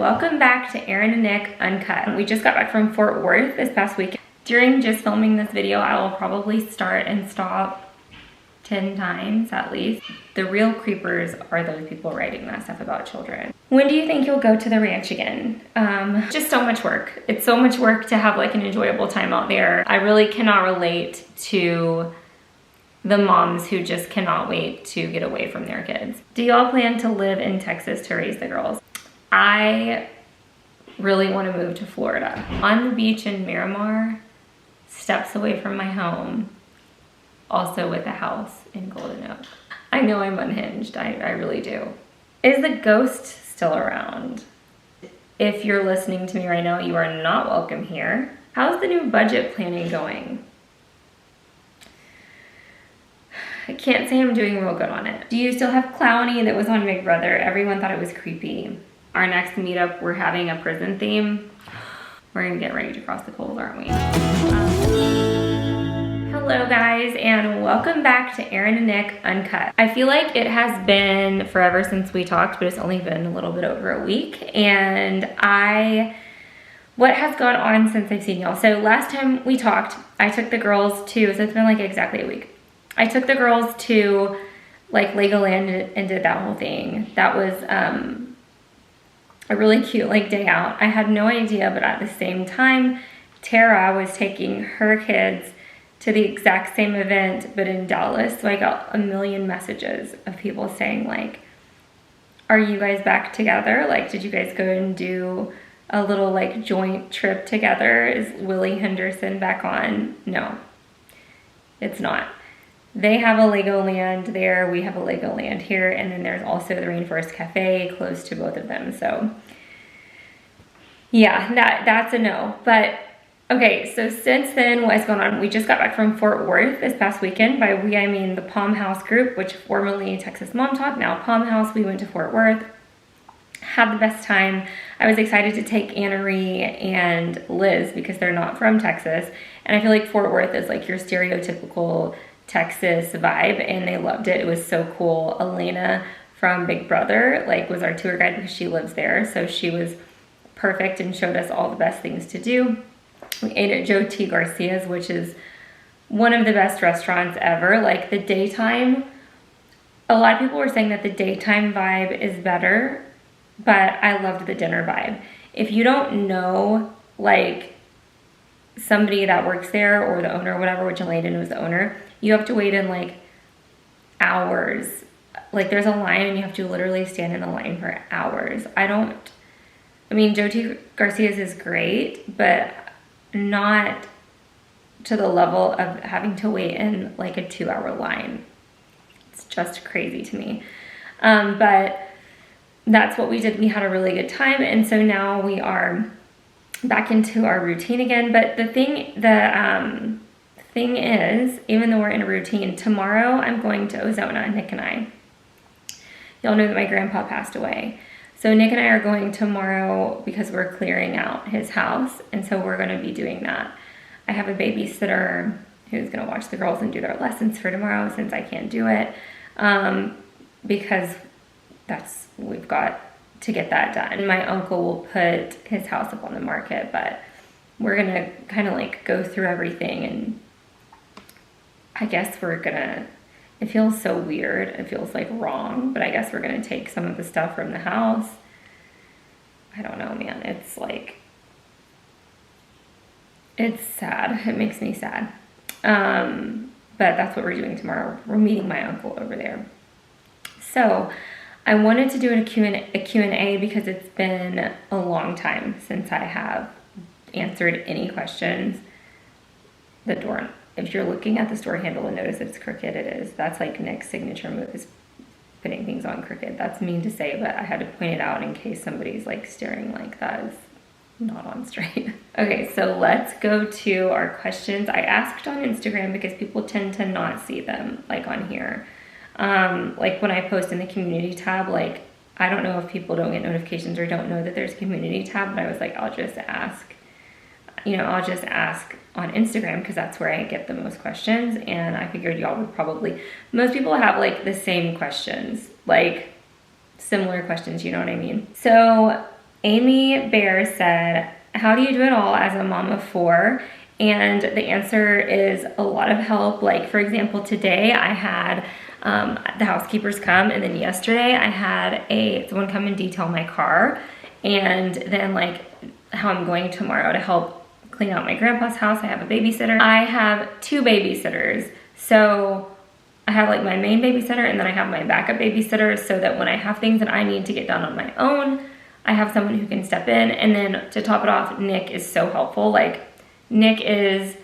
Welcome back to Aaryn and Nick Uncut. We just got back from Fort Worth this past week. During just filming this video, I will probably start and stop 10 times at least. The real creepers are those people writing that stuff about children. When do you think you'll go to the ranch again? Just so much work. It's so much work to have like an enjoyable time out there. I really cannot relate to the moms who just cannot wait to get away from their kids. Do y'all plan to live in Texas to raise the girls? I really want to move to Florida. On the beach in Miramar, steps away from my home, also with a house in Golden Oak. I know I'm unhinged, I really do. Is the ghost still around? If you're listening to me right now, you are not welcome here. How's the new budget planning going? I can't say I'm doing real good on it. Do you still have Clowny that was on Big Brother? Everyone thought it was creepy. Our next meetup, we're having a prison theme. We're gonna get ready to cross the coals, aren't we? Hello guys, and welcome back to Aaryn and Nick Uncut. I feel like it has been forever since we talked, but it's only been a little bit over a week. And what has gone on since I've seen y'all? So last time we talked, I took the girls to, so it's been like exactly a week. I took the girls to like Legoland and did that whole thing. That was a really cute like day out. I had no idea, but at the same time, Tara was taking her kids to the exact same event, but in Dallas. So I got a million messages of people saying like, are you guys back together? Like, did you guys go and do a little like joint trip together? Is Willie Henderson back on? No, it's not. They have a Legoland there, we have a Legoland here, and then there's also the Rainforest Cafe close to both of them. So yeah, that's a no. But okay, so since then, what has gone on? We just got back from Fort Worth this past weekend. By we, I mean the Palm House group, which formerly Texas Mom Talk, now Palm House. We went to Fort Worth, had the best time. I was excited to take Aaryn and Liz because they're not from Texas. And I feel like Fort Worth is like your stereotypical Texas vibe, and they loved it. It was so cool. Elena from Big Brother like was our tour guide because she lives there, so she was perfect and showed us all the best things to do. We ate at Joe T. Garcia's, which is one of the best restaurants ever. Like the daytime, a lot of people were saying that the daytime vibe is better, but I loved the dinner vibe. If you don't know like somebody that works there or the owner or whatever, which Oliveda was the owner, you have to wait in like hours. Like there's a line and you have to literally stand in the line for hours. I mean, Joe T. Garcia's is great, but not to the level of having to wait in like a 2-hour line. It's just crazy to me. But that's what we did. We had a really good time. And so now we are back into our routine again. But the thing is, even though we're in a routine, tomorrow I'm going to Ozona, Nick and I. Y'all know that my grandpa passed away. So Nick and I are going tomorrow because we're clearing out his house. And so we're gonna be doing that. I have a babysitter who's gonna watch the girls and do their lessons for tomorrow since I can't do it. Because we've got to get that done. My uncle will put his house up on the market, but we're gonna kind of like go through everything, and I guess it feels so weird, it feels like wrong, but I guess we're gonna take some of the stuff from the house. I don't know, man, it's like, it's sad, it makes me sad. But that's what we're doing tomorrow. We're meeting my uncle over there. So I wanted to do a Q&A because it's been a long time since I have answered any questions. The door, if you're looking at the store handle and notice that it's crooked, it is. That's like Nick's signature move, is putting things on crooked. That's mean to say, but I had to point it out in case somebody's like staring like that is not on straight. Okay, so let's go to our questions. I asked on Instagram because people tend to not see them like on here. Like when I post in the community tab, like I don't know if people don't get notifications or don't know that there's a community tab, but I was like, I'll just ask on Instagram because that's where I get the most questions. And I figured y'all would probably, most people have like the same questions, like similar questions, you know what I mean? So Amy Bear said, how do you do it all as a mom of 4? And the answer is a lot of help. Like, for example, today I had the housekeepers come, and then yesterday I had someone come and detail my car, and then like how I'm going tomorrow to help clean out my grandpa's house. I have a babysitter. I have 2 babysitters. So I have like my main babysitter, and then I have my backup babysitter, so that when I have things that I need to get done on my own, I have someone who can step in. And then to top it off, Nick is so helpful. Like, Nick is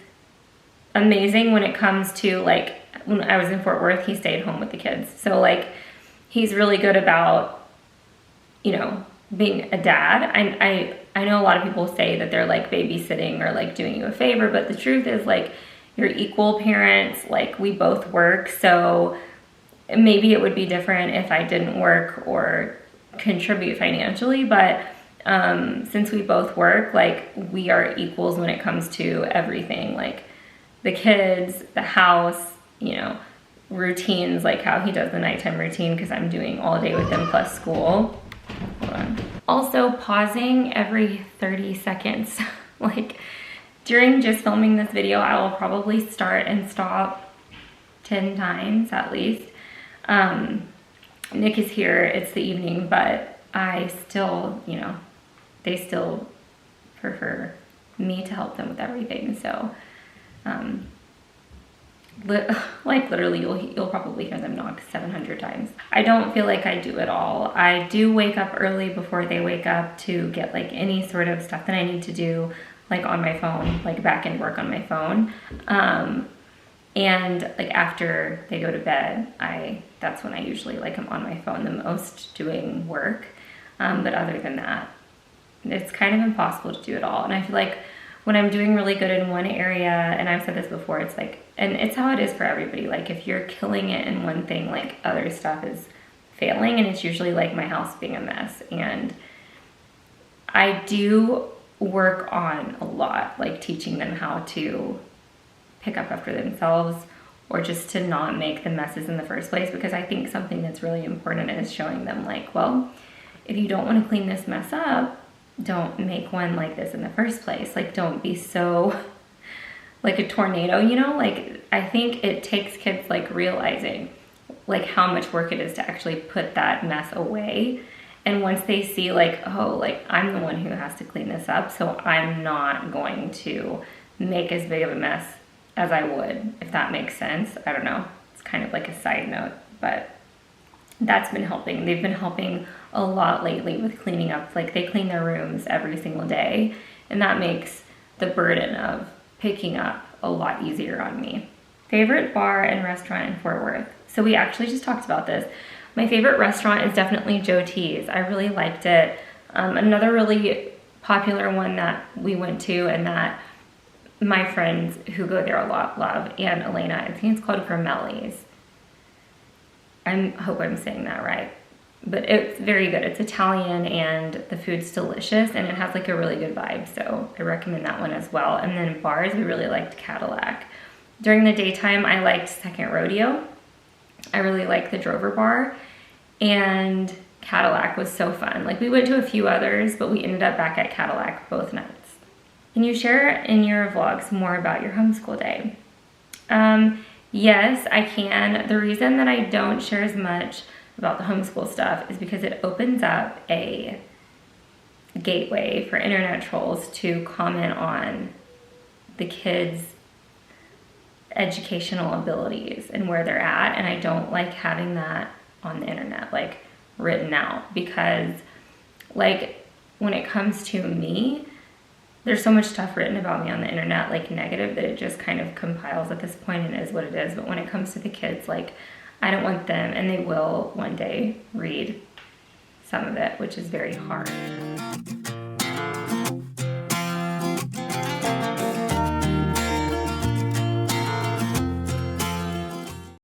amazing when it comes to, like, when I was in Fort Worth, he stayed home with the kids. So like, he's really good about, you know, being a dad. I know a lot of people say that they're like babysitting or like doing you a favor, but the truth is, like, you're equal parents. Like, we both work, so maybe it would be different if I didn't work or contribute financially, but since we both work, like, we are equals when it comes to everything, like the kids, the house, you know, routines, like how he does the nighttime routine, because I'm doing all day with him plus school. Hold on. Also, pausing every 30 seconds. Like, during just filming this video, I will probably start and stop 10 times at least. Nick is here, it's the evening, but I still, you know, they still prefer me to help them with everything. So, like, literally, you'll probably hear them knock 700 times. I don't feel like I do it all. I do wake up early before they wake up to get like any sort of stuff that I need to do, like on my phone, like back end work on my phone. And like after they go to bed, that's when I usually like am on my phone the most doing work. But other than that, it's kind of impossible to do it all. And I feel like when I'm doing really good in one area, and I've said this before, it's like, and it's how it is for everybody. Like, if you're killing it in one thing, like, other stuff is failing, and it's usually like my house being a mess. And I do work on a lot, like teaching them how to pick up after themselves, or just to not make the messes in the first place, because I think something that's really important is showing them, like, well, if you don't want to clean this mess up, don't make one like this in the first place. Like, don't be so like a tornado, you know? Like, I think it takes kids like realizing like how much work it is to actually put that mess away. And once they see like, oh, like, I'm the one who has to clean this up, so I'm not going to make as big of a mess as I would, if that makes sense. I don't know. It's kind of like a side note, but that's been helping. They've been helping a lot lately with cleaning up. Like, they clean their rooms every single day, and that makes the burden of picking up a lot easier on me. Favorite bar and restaurant in Fort Worth. So we actually just talked about this. My favorite restaurant is definitely Joe T's. I really liked it. Another really popular one that we went to, and that my friends who go there a lot love, and Elena, I think it's called Gramelli's. I hope I'm saying that right. But it's very good. It's Italian, and the food's delicious, and it has like a really good vibe. So I recommend that one as well. And then bars, we really liked Cadillac. During the daytime, I liked Second Rodeo. I really liked the Drover Bar, and Cadillac was so fun. Like, we went to a few others, but we ended up back at Cadillac both nights. Can you share in your vlogs more about your homeschool day? Yes, I can. The reason that I don't share as much about the homeschool stuff is because it opens up a gateway for internet trolls to comment on the kids' educational abilities and where they're at, and I don't like having that on the internet, like, written out, because, like, when it comes to me, there's so much stuff written about me on the internet, like negative, that it just kind of compiles at this point and is what it is. But when it comes to the kids, like, I don't want them, and they will one day read some of it, which is very hard.